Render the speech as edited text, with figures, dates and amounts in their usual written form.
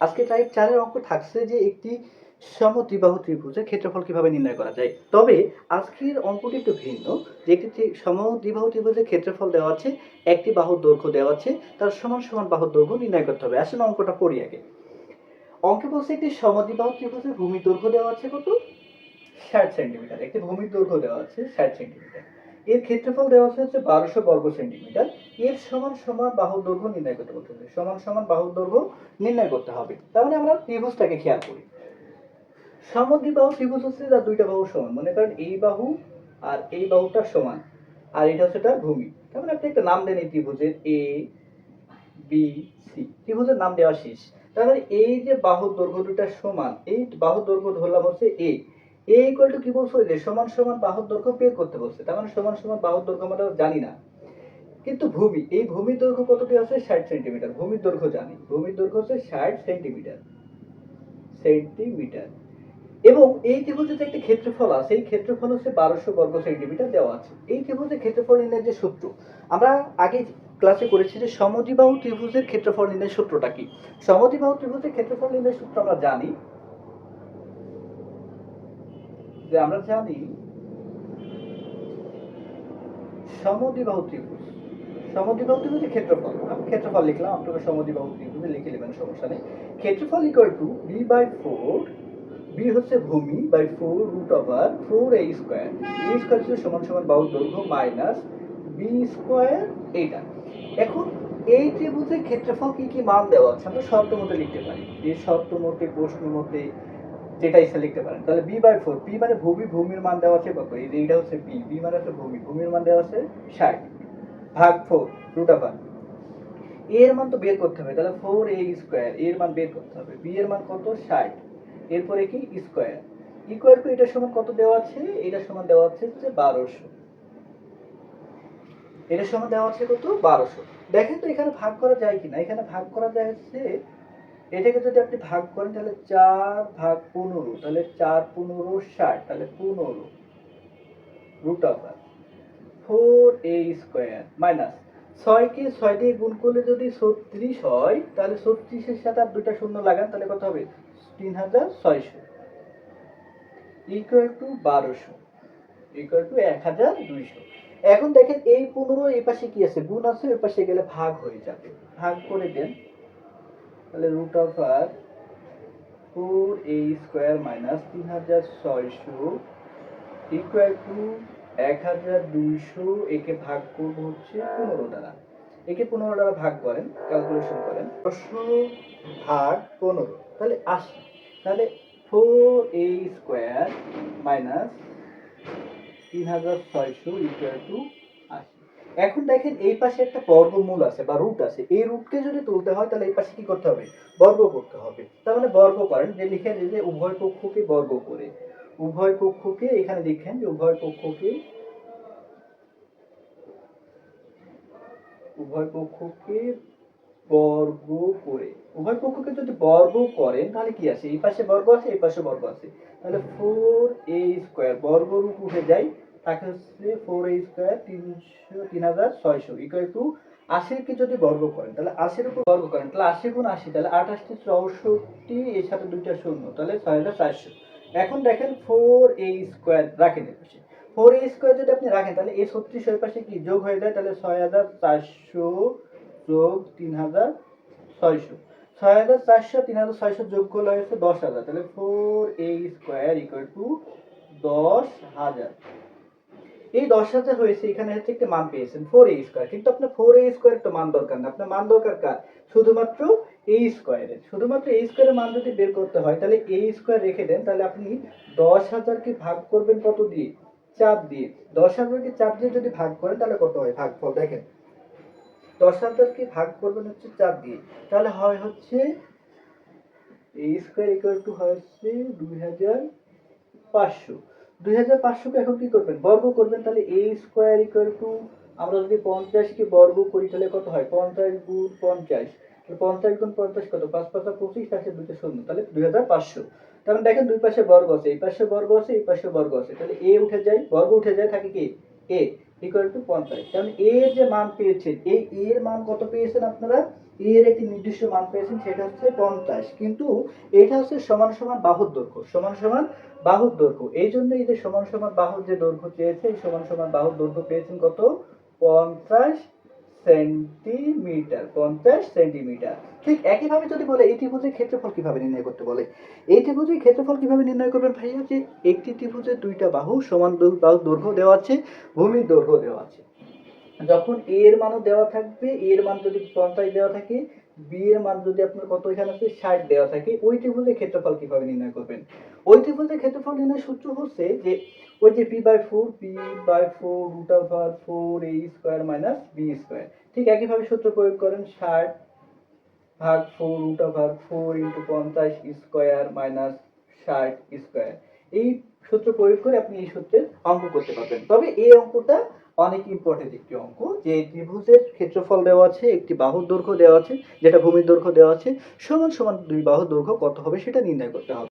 আজকে টাইপ 4 এর অঙ্ক থাকছে যে একটি সমদ্বিবাহু ত্রিভুজের ক্ষেত্রফল কিভাবে নির্ণয় করা যায়। তবে আজকের অঙ্কটি একটু ভিন্ন, যে একটি সমদ্বিবাহু ত্রিভুজের ক্ষেত্রফল দেওয়া আছে, একটি বাহুর দৈর্ঘ্য দেওয়া আছে, তার সমান সমান বাহুর দৈর্ঘ্য নির্ণয় করতে হবে। আসলে অঙ্কটা পড়ি আগে। অঙ্কে বলছে একটি সমদ্বিবাহু ত্রিভুজের ভূমির দৈর্ঘ্য দেওয়া আছে কত? 60 সেন্টিমিটার। একটি ভূমির দৈর্ঘ্য দেওয়া আছে 60 সেন্টিমিটার। এর ক্ষেত্রফল দেওয়া আছে হচ্ছে 1200 বর্গ সেন্টিমিটার। এর সমান সমান বাহুর দৈর্ঘ্য নির্ণয় করতে হবে। সমান সমান বাহুর দৈর্ঘ্য নির্ণয় করতে হবে। তার মানে আমরা ত্রিভুজটাকে খেয়াল করি। সমদ্বিবাহু ত্রিভুজ হচ্ছে তার দুইটা বাহু সমান, মনে করেন এই বাহু আর এই বাহুটা সমান, আর এটা হচ্ছে তার ভূমি। তার মানে আপনি একটা নাম দেন এই ত্রিভুজের, এ বি সি। ত্রিভুজের নাম দেওয়া শেষ। তার মানে এই যে বাহুর দৈর্ঘ্য দুটো সমান, এই বাহুর দৈর্ঘ্য ধরলাম হচ্ছে এ। এ ইকুয়াল টু কি বলছো, যে সমান সমান বাহুর দৈর্ঘ্য বের করতে বলছে। তার মানে সমান সমান বাহুর দৈর্ঘ্য আমরা জানি না, কিন্তু ভূমি, এই ভূমির দৈর্ঘ্য কতটি আছে? 60 সেন্টিমিটার। ভূমির দৈর্ঘ্য জানি, ভূমির দৈর্ঘ্য হচ্ছে 60 সেন্টিমিটার। সেন্টিমিটার। এবং এই ত্রিভুজের যে একটি ক্ষেত্রফল আছে, এই ক্ষেত্রফল হচ্ছে 1200 বর্গ সেন্টিমিটার দেওয়া আছে। এই ত্রিভুজের ক্ষেত্রফল নির্ণয়ের যে সূত্র, আমরা আগে ক্লাসে করেছি যে সমদ্বিবাহু ত্রিভুজের ক্ষেত্রফল নির্ণয়ের সূত্রটা কি। সমদ্বিবাহু ত্রিভুজের ক্ষেত্রফল নির্ণয়ের সূত্র আমরা জানি, যে আমরা জানি সমদ্বিবাহু ত্রিভুজ, সমদ্বিবাহু ত্রিভুজের ক্ষেত্রফল, আমি ক্ষেত্রফল লিখলাম, আপনারা সমদ্বিবাহু ত্রিভুজে লিখে নেবেন, সমস্যা নেই। ক্ষেত্রফল ইকুয়াল টু b/4, বি হচ্ছে ভূমি, by 4 root over 4a square. a square হচ্ছে সমান সমান বাহুর দৈর্ঘ্য মাইনাস বি স্কয়ার, এইটা। এখন এই ত্রিভুজের ক্ষেত্রফল কি কি মান দেওয়া আছে আমরা শর্ত মতে লিখতে পারি, এই শর্ত মতে, প্রশ্ন মতে, যেটা ইচ্ছা লিখতে পারেন। তাহলে b/4, p মানে ভূমি, ভূমির মান দেওয়া আছে কত, এই যে এইটা হচ্ছে p, b মানে হচ্ছে ভূমি, ভূমির মান দেওয়া আছে 60, ভাগ 4 রুট ওভার। এর মান তো বের করতে হবে, তাহলে 4a স্কয়ার, এর মান বের করতে হবে। b এর মান কত? 60। এরপরে কি স্কয়ার, ইকুয়াল টু এটার সমান কত দেওয়া আছে? এটার সমান দেওয়া আছে হচ্ছে 1200। এটার সমান দেওয়া আছে কত? 1200। দেখেন তো এখানে ভাগ করা যায় কিনা। এখানে ভাগ করা যায় হচ্ছে, এটাকে যদি আপনি ভাগ করেন তাহলে 4 ভাগ 15, তাহলে 4 15 60, তাহলে 15 root over 4a square minus 6 কে 6 দিয়ে গুণ করলে যদি 36 হয়, তাহলে 36 এর সাথে আর দুইটা শূন্য লাগান, তাহলে কত হবে? 3600 ইকুয়াল টু 1200 ইকুয়াল টু 1200। এখন দেখেন এই 15 এই পাশে কি আছে? গুণ আছে, ওই পাশে গেলে ভাগ হয়ে যাবে। ভাগ করে দেন, তাহলে root over 4a square minus 3600 equal to 1200। একে ভাগ করব হচ্ছে 15 দ্বারা। একে 15 দ্বারা ভাগ করেন, ক্যালকুলেশন করেন, 500 ভাগ 15, তাহলে 80। তাহলে 4a square minus 3600 equal two 80। এখন দেখেন এই পাশে একটা বর্গমূল আছে বা রুট আছে, এই রুটকে যদি তুলতে হয় তাহলে এই পাশে কি করতে হবে? বর্গ করতে হবে। তার মানে বর্গ করেন, যে লিখেন যে উভয় পক্ষকে বর্গ করে, উভয় পক্ষকে এখানে লিখেন যে উভয় পক্ষকে, উভয় পক্ষকে বর্গ করে, উভয় পক্ষকে যদি বর্গ করেন তাহলে কি আছে? এই পাশে বর্গ আছে, এই পাশে বর্গ আছে, তাহলে 4a স্কয়ার বর্গ রূপ উঠে যায়, তাকে হচ্ছে 4a স্কয়ার 3600 ইকুয়াল টু 80 কে যদি বর্গ করেন, তাহলে 80 এর উপর বর্গ করেন, তাহলে 80 গুণ 80, তাহলে 28 64, এর সাথে দুইটা শূন্য, তাহলে 6400। এখন দেখেন 4a স্কয়ার রাখেন এর পাশে, 4a স্কয়ার যদি আপনি রাখেন তাহলে এই 36 এর পাশে কি যোগ হয়ে যায়, তাহলে 6400 যোগ 3600, 6400 3600 যোগ করলে হচ্ছে 10000, তাহলে 4a স্কয়ার ইকুয়াল টু 10000। এই 10000 হয়েছে, এখানে হচ্ছে একটা মান পেয়েছেন 4a স্কয়ার, কিন্তু আপনার 4a স্কয়ার তো মান দরকার না, আপনার মান দরকার কার? শুধুমাত্র a স্কয়ারের। শুধুমাত্র a স্কয়ারের মান যদি বের করতে হয় তাহলে a স্কয়ার রেখে দেন, তাহলে আপনি 10000 কে ভাগ করবেন কত দিয়ে? 4 দিয়ে। 10000 কে 4 দিয়ে যদি ভাগ করেন তাহলে কত হয় ভাগফল দেখেন, 10000 কে ভাগ করবেন হচ্ছে 4 দিয়ে, তাহলে হয় হচ্ছে a স্কয়ার ইকুয়াল টু হচ্ছে 2500। 2500 কে এখন কি করবেন? বর্গ করবেন, তাহলে a স্কয়ার ইকুয়াল টু, আমরা যদি 50 কে বর্গ করি তাহলে কত হয়? 50 গুণ 50, 50 গুণ 50 কত? 5 5 25, তার সাথে দুইটা শূন্য, তাহলে 2500। কারণ দেখেন দুই পাশে বর্গ আছে, এই পাশে বর্গ আছে, এই পাশে বর্গ আছে, তাহলে a উঠে যায়, বর্গ উঠে যায়, থাকে কি a, ইকুয়াল টু 50। কারণ এর যে মান পেয়েছেন, এই এর মান কত পেয়েছেন আপনারা? এর একটি নির্দিষ্ট মান পেয়েছেন, সেটা হচ্ছে 50, কিন্তু এটা হচ্ছে সমান সমান বাহুর দৈর্ঘ্য, সমান সমান বাহুর দৈর্ঘ্য। এই জন্য এই যে সমান সমান বাহুর যে দৈর্ঘ্য চেয়েছে, এই সমান সমান বাহুর দৈর্ঘ্য পেয়েছেন কত? 50 সেন্টিমিটার, 50 সেন্টিমিটার। ঠিক একইভাবে যদি বলে এই ত্রিভুজের ক্ষেত্রফল কিভাবে নির্ণয় করতে বলে, এই ত্রিভুজের ক্ষেত্রফল কিভাবে নির্ণয় করবেন ভাইয়া? যে একটি ত্রিভুজের দুইটা বাহু সমান বাহুর দৈর্ঘ্য দেওয়া আছে, ভূমির দৈর্ঘ্য দেওয়া আছে। যখন এ এর মানও দেওয়া থাকবে, এ এর মান যদি 50 দেওয়া থাকে, বি এর মান যদি আপনার কত এখানে আছে 60 দেওয়া থাকে, ওই ত্রিভুজের ক্ষেত্রফল কিভাবে নির্ণয় করবেন? ওই ত্রিভুজের ক্ষেত্রফল নির্ণয়ের সূত্র হচ্ছে যে ওই যে p/4 root over 4a square minus b square. ঠিক একইভাবে সূত্র প্রয়োগ করেন, 60 ভাগ 4 root over 4 into 50 square minus 60 square. এই সূত্র প্রয়োগ করে আপনি এই সূত্রের অঙ্ক করতে পারবেন। তবে এই অঙ্কটা অনেক ইম্পর্টেন্ট একটি অঙ্ক, যে ত্রিভুজের ক্ষেত্রফল দেওয়া আছে, একটি বাহুর দৈর্ঘ্য দেওয়া আছে, যেটা ভূমির দৈর্ঘ্য দেওয়া আছে, সমান সমান দুই বাহুর দৈর্ঘ্য কত হবে সেটা নির্ণয় করতে হবে।